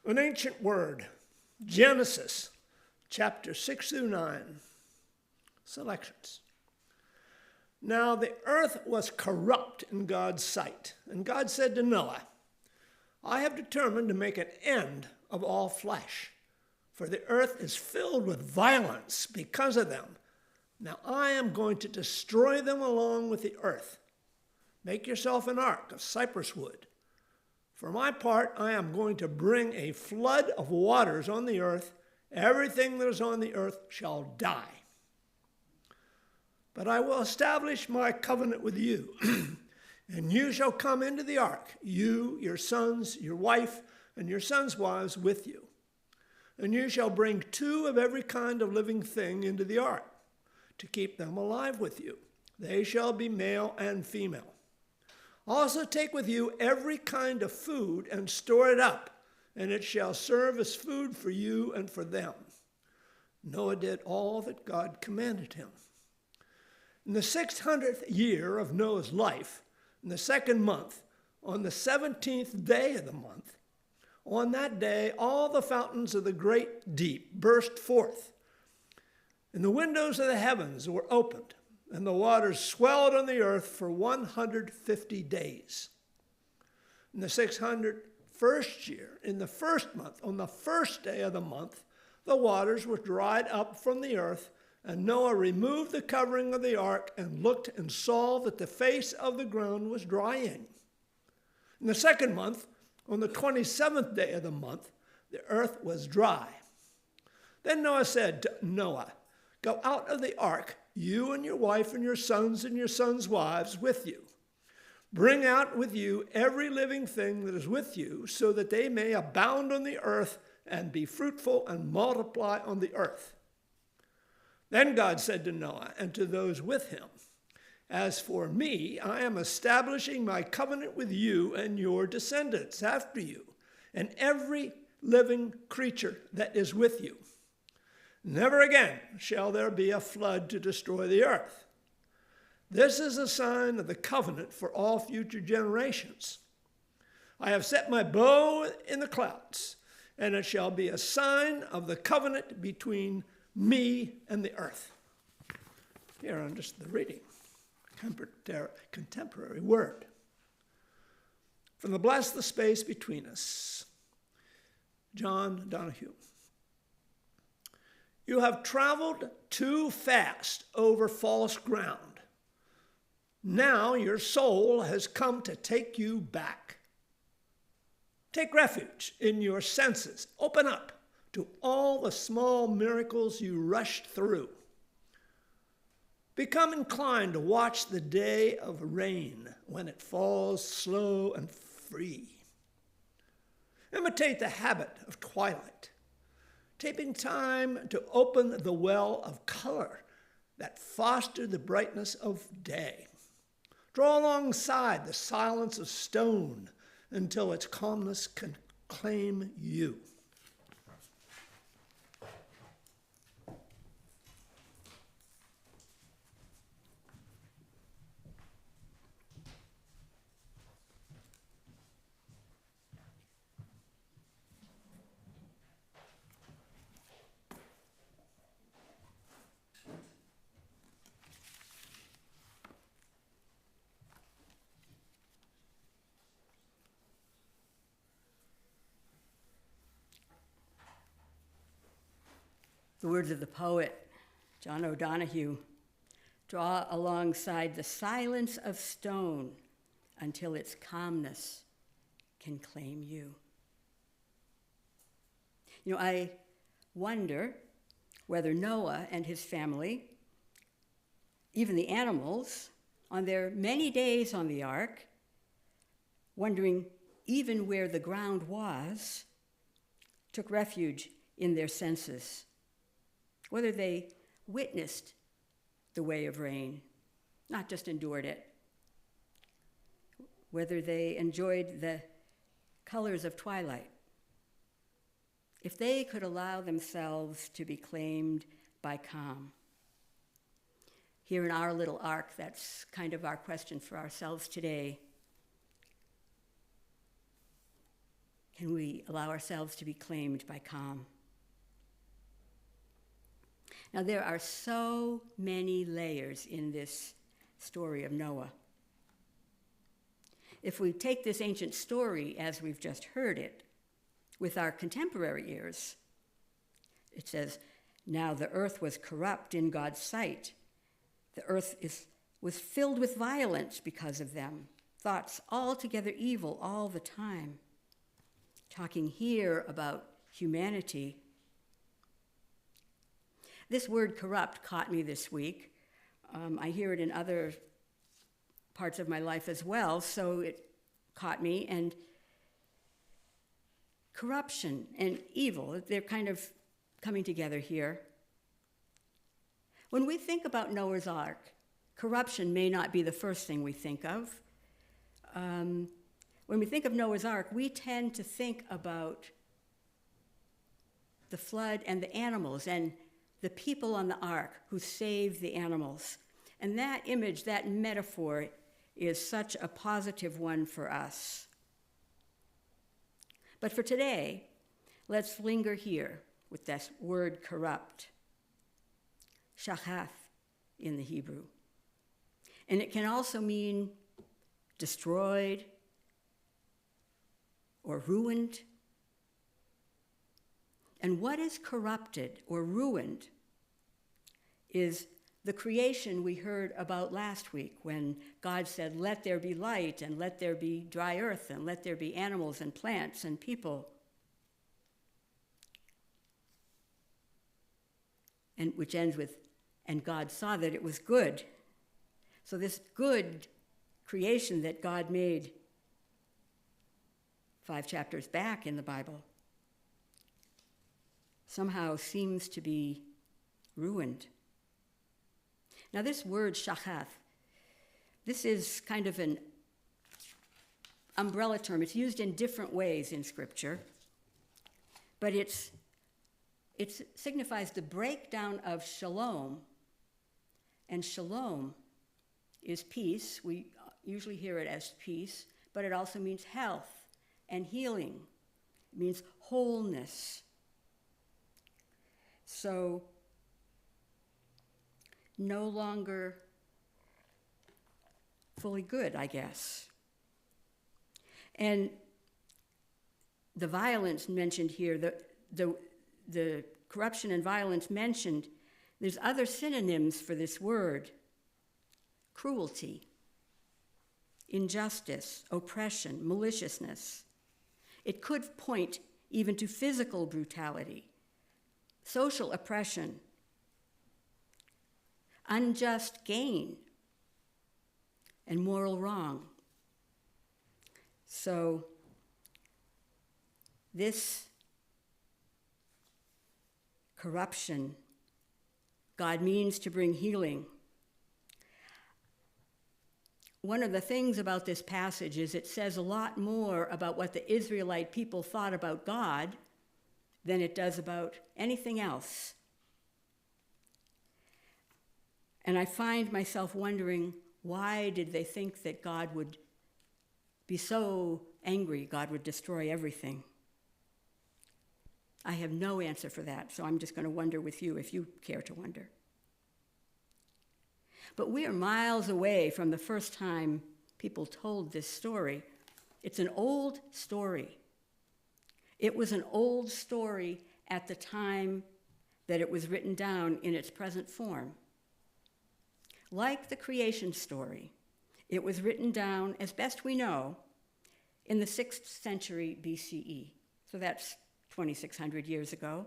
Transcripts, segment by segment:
An ancient word, Genesis, chapter 6 through 9, selections. Now the earth was corrupt in God's sight, and God said to Noah, I have determined to make an end of all flesh, for the earth is filled with violence because of them. Now I am going to destroy them along with the earth. Make yourself an ark of cypress wood. For my part, I am going to bring a flood of waters on the earth. Everything that is on the earth shall die. But I will establish my covenant with you, and you shall come into the ark, you, your sons, your wife, and your sons' wives with you. And you shall bring 2 of every kind of living thing into the ark, to keep them alive with you. They shall be male and female. Also take with you every kind of food and store it up, and it shall serve as food for you and for them. Noah did all that God commanded him. In the 600th year of Noah's life, in the 2nd month, on the 17th day of the month, on that day all the fountains of the great deep burst forth, and the windows of the heavens were opened, and the waters swelled on the earth for 150 days. In the 601st year, in the 1st month, on the 1st day of the month, the waters were dried up from the earth, and Noah removed the covering of the ark and looked and saw that the face of the ground was drying. In the 2nd month, on the 27th day of the month, the earth was dry. Then Noah said to Noah, Go out of the ark, you and your wife and your sons' wives with you. Bring out with you every living thing that is with you, so that they may abound on the earth and be fruitful and multiply on the earth. Then God said to Noah and to those with him, As for me, I am establishing my covenant with you and your descendants after you, and every living creature that is with you. Never again shall there be a flood to destroy the earth. This is a sign of the covenant for all future generations. I have set my bow in the clouds, and it shall be a sign of the covenant between me and the earth. Here on just the reading, contemporary word. From the Bless the Space Between Us, John Donahue. You have traveled too fast over false ground. Now your soul has come to take you back. Take refuge in your senses. Open up to all the small miracles you rushed through. Become inclined to watch the day of rain when it falls slow and free. Imitate the habit of twilight, taking time to open the well of color that fostered the brightness of day. Draw alongside the silence of stone until its calmness can claim you. The words of the poet, John O'Donohue, draw alongside the silence of stone until its calmness can claim you. You know, I wonder whether Noah and his family, even the animals, on their many days on the ark, wondering even where the ground was, took refuge in their senses. Whether they witnessed the way of rain, not just endured it. Whether they enjoyed the colors of twilight. If they could allow themselves to be claimed by calm. Here in our little ark, that's kind of our question for ourselves today. can we allow ourselves to be claimed by calm? Now, there are so many layers in this story of Noah. If we take this ancient story as we've just heard it, with our contemporary ears, it says, now the earth was corrupt in God's sight. The earth was filled with violence because of them, thoughts altogether evil all the time. Talking here about humanity. This word corrupt caught me this week. I hear it in other parts of my life as well, so it caught me. And corruption and evil, they're kind of coming together here. When we think about Noah's Ark, corruption may not be the first thing we think of. When we think of Noah's Ark, we tend to think about the flood and the animals and the people on the ark who saved the animals. And that image, that metaphor, is such a positive one for us. But for today, let's linger here with this word corrupt, shachath in the Hebrew. And it can also mean destroyed or ruined. And what is corrupted or ruined is the creation we heard about last week when God said, let there be light and let there be dry earth and let there be animals and plants and people. And which ends with, and God saw that it was good. So this good creation that God made 5 chapters back in the Bible somehow seems to be ruined. Now this word shachath, this is kind of an umbrella term. It's used in different ways in Scripture, but it signifies the breakdown of shalom, and shalom is peace. We usually hear it as peace, but it also means health and healing. It means wholeness. So, no longer fully good, I guess. And the violence mentioned here, the corruption and violence mentioned, there's other synonyms for this word. Cruelty, injustice, oppression, maliciousness. It could point even to physical brutality, social oppression, unjust gain, and moral wrong. So this corruption, God means to bring healing. One of the things about this passage is it says a lot more about what the Israelite people thought about God than it does about anything else. And I find myself wondering, why did they think that God would be so angry, God would destroy everything? I have no answer for that, so I'm just going to wonder with you if you care to wonder. But we are miles away from the first time people told this story. It's an old story. It was an old story at the time that it was written down in its present form. Like the creation story, it was written down, as best we know, in the 6th century BCE. So that's 2,600 years ago,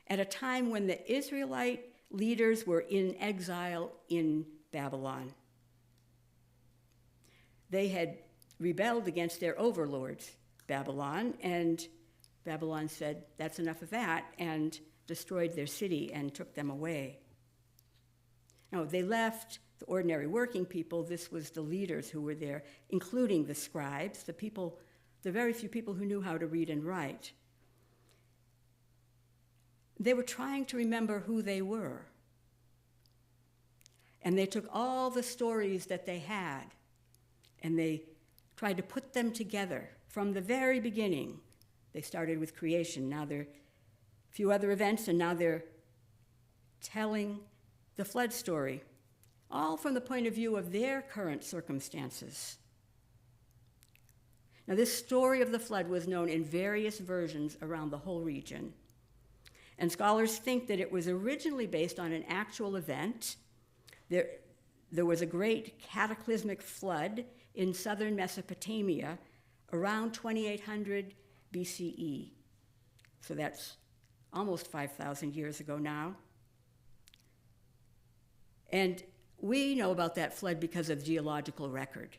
at a time when the Israelite leaders were in exile in Babylon. They had rebelled against their overlords, Babylon, and Babylon said, that's enough of that, and destroyed their city and took them away. No, they left the ordinary working people. This was the leaders who were there, including the scribes, the very few people who knew how to read and write. They were trying to remember who they were. And they took all the stories that they had, and they tried to put them together from the very beginning They started with creation. Now there are a few other events, and now they're telling the flood story, all from the point of view of their current circumstances. Now, this story of the flood was known in various versions around the whole region. And scholars think that it was originally based on an actual event. There was a great cataclysmic flood in southern Mesopotamia around 2800 BCE. So that's almost 5,000 years ago now. And we know about that flood because of geological record.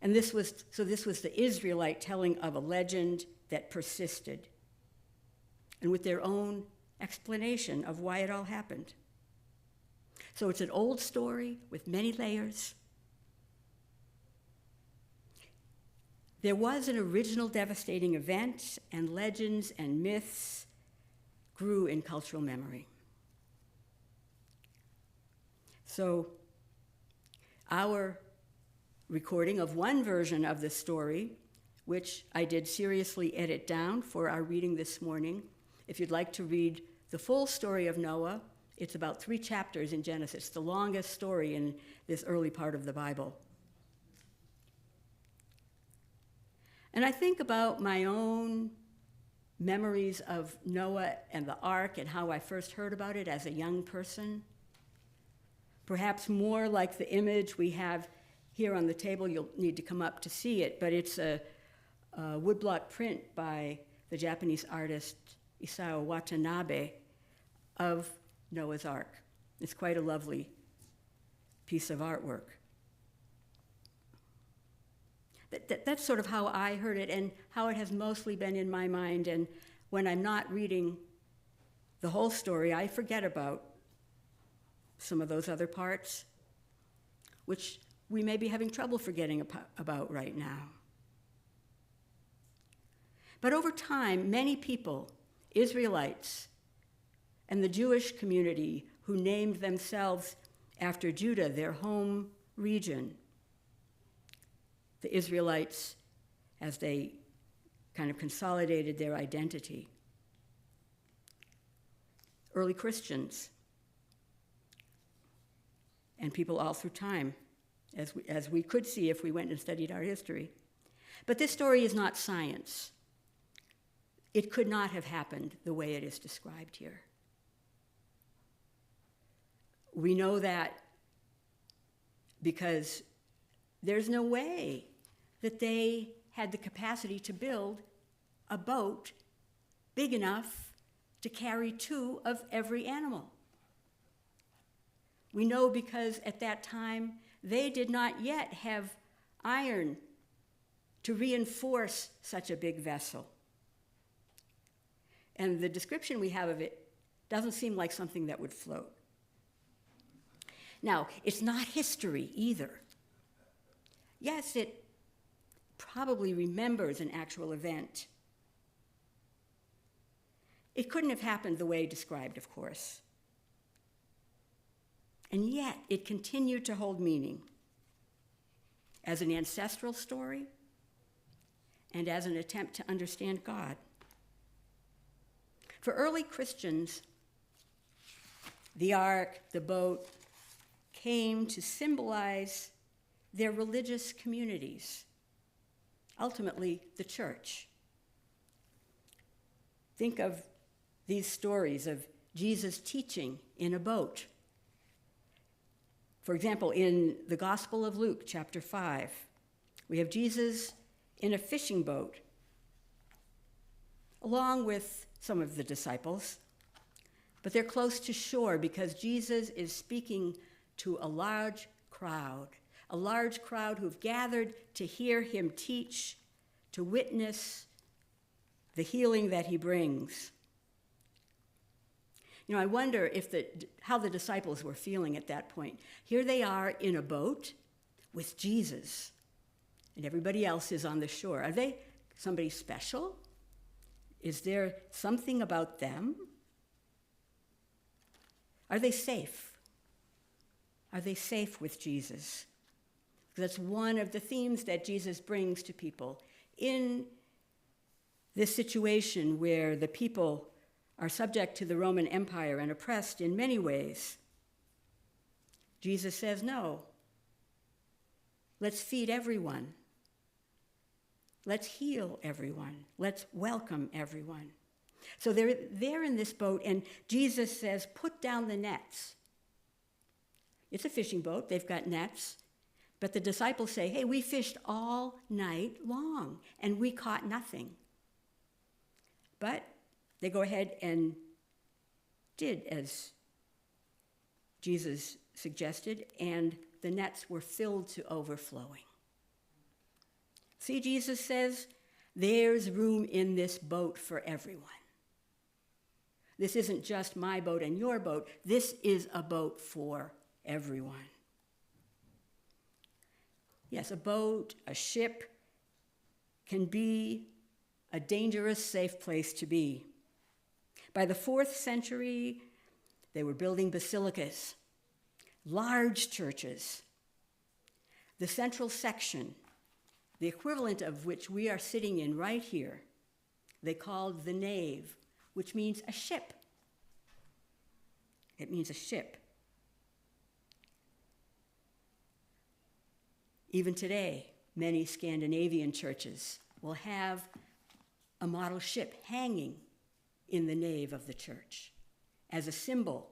And this was the Israelite telling of a legend that persisted, and with their own explanation of why it all happened. So it's an old story with many layers. There was an original devastating event, and legends and myths grew in cultural memory. So our recording of one version of the story, which I did seriously edit down for our reading this morning. If you'd like to read the full story of Noah, it's about 3 chapters in Genesis, the longest story in this early part of the Bible. And I think about my own memories of Noah and the ark and how I first heard about it as a young person. Perhaps more like the image we have here on the table. You'll need to come up to see it, but it's a woodblock print by the Japanese artist Isao Watanabe of Noah's Ark. It's quite a lovely piece of artwork. That's sort of how I heard it and how it has mostly been in my mind. And when I'm not reading the whole story, I forget about some of those other parts, which we may be having trouble forgetting about right now. But over time, many people, Israelites, and the Jewish community who named themselves after Judah, their home region, the Israelites, as they kind of consolidated their identity, early Christians, and people all through time, as we could see if we went and studied our history. But this story is not science. It could not have happened the way it is described here. We know that because there's no way that they had the capacity to build a boat big enough to carry 2 of every animal. We know because at that time, they did not yet have iron to reinforce such a big vessel. And the description we have of it doesn't seem like something that would float. Now, it's not history either. Yes, it probably remembers an actual event. It couldn't have happened the way described, of course. And yet, it continued to hold meaning as an ancestral story and as an attempt to understand God. For early Christians, the ark, the boat, came to symbolize their religious communities, ultimately the church. Think of these stories of Jesus teaching in a boat. For example, in the Gospel of Luke, chapter 5, we have Jesus in a fishing boat, along with some of the disciples, but they're close to shore because Jesus is speaking to a large crowd who've gathered to hear him teach, to witness the healing that he brings. You know, I wonder how the disciples were feeling at that point. Here they are in a boat with Jesus, and everybody else is on the shore. Are they somebody special? Is there something about them? Are they safe? Are they safe with Jesus? That's one of the themes that Jesus brings to people in this situation where the people are subject to the Roman Empire and oppressed in many ways. Jesus says, no, let's feed everyone. Let's heal everyone. Let's welcome everyone. So they're in this boat, and Jesus says, put down the nets. It's a fishing boat. They've got nets. But the disciples say, hey, we fished all night long, and we caught nothing. But they go ahead and did as Jesus suggested, and the nets were filled to overflowing. See, Jesus says, there's room in this boat for everyone. This isn't just my boat and your boat. This is a boat for everyone. Yes, a boat, a ship can be a dangerous, safe place to be. By the 4th century, they were building basilicas, large churches. The central section, the equivalent of which we are sitting in right here, they called the nave, which means a ship. It means a ship. Even today, many Scandinavian churches will have a model ship hanging in the nave of the church as a symbol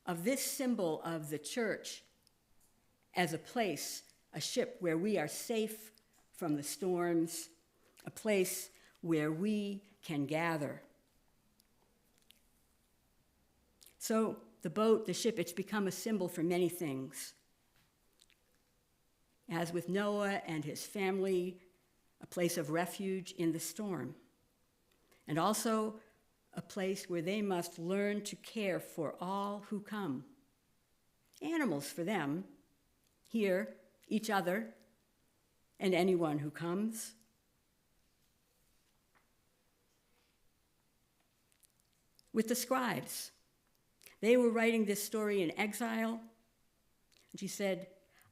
of the church as a place, a ship where we are safe from the storms, a place where we can gather. So the boat, the ship, it's become a symbol for many things. As with Noah and his family, a place of refuge in the storm, and also a place where they must learn to care for all who come. Animals for them, here, each other, and anyone who comes. With the scribes, they were writing this story in exile, and she said,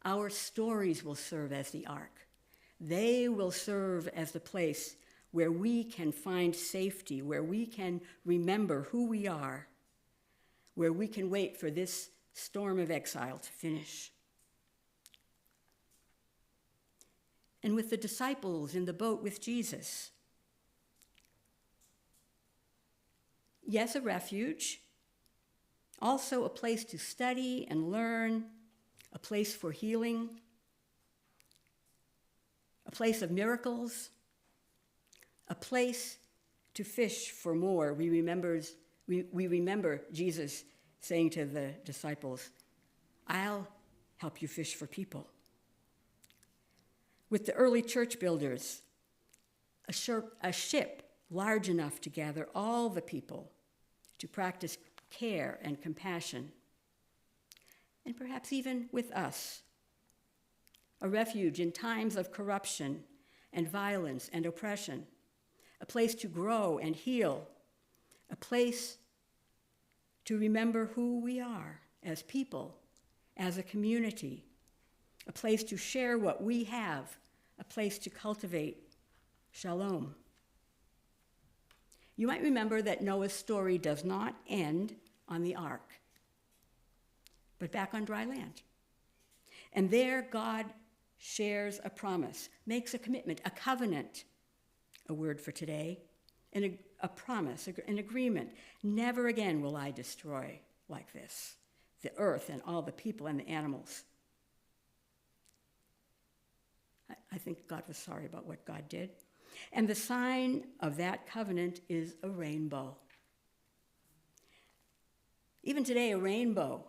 our stories will serve as the ark. They will serve as the place where we can find safety, where we can remember who we are, where we can wait for this storm of exile to finish. And with the disciples in the boat with Jesus, yes, a refuge, also a place to study and learn, a place for healing, a place of miracles, a place to fish for more. We remember Jesus saying to the disciples, I'll help you fish for people. With the early church builders, a ship large enough to gather all the people to practice care and compassion. And perhaps even with us, a refuge in times of corruption and violence and oppression, a place to grow and heal, a place to remember who we are as people, as a community, a place to share what we have, a place to cultivate shalom. You might remember that Noah's story does not end on the ark, but back on dry land. And there God shares a promise, makes a commitment, a covenant, a word for today, and a promise, an agreement. Never again will I destroy like this the earth and all the people and the animals. I think God was sorry about what God did. And the sign of that covenant is a rainbow. Even today, a rainbow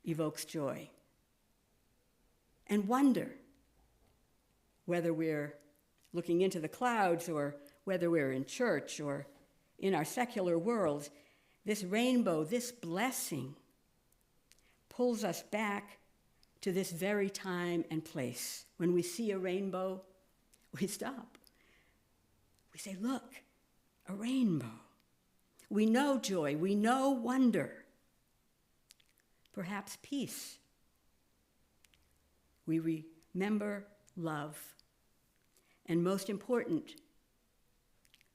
evokes joy and wonder, whether we're looking into the clouds or whether we're in church or in our secular world. This rainbow, this blessing, pulls us back to this very time and place. When we see a rainbow, we stop. We say, look, a rainbow. We know joy, we know wonder, perhaps peace. We member love, and most important,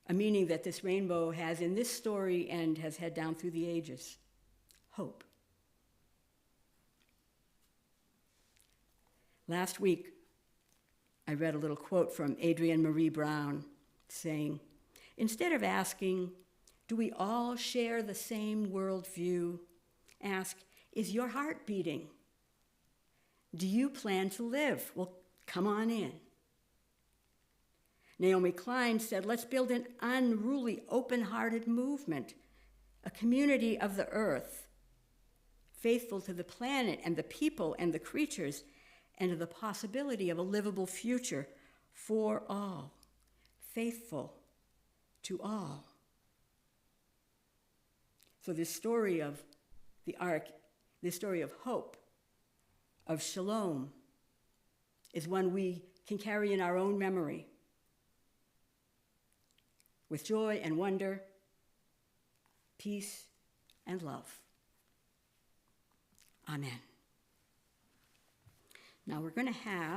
a meaning that this rainbow has in this story and has had down through the ages, hope. Last week, I read a little quote from Adrienne Marie Brown saying, instead of asking, do we all share the same worldview? Ask, is your heart beating? Do you plan to live? Well, come on in. Naomi Klein said, let's build an unruly, open-hearted movement, a community of the earth, faithful to the planet and the people and the creatures, and to the possibility of a livable future for all, faithful to all. So this story of the ark, this story of hope, of shalom, is one we can carry in our own memory with joy and wonder, peace and love. Amen. Now we're going to have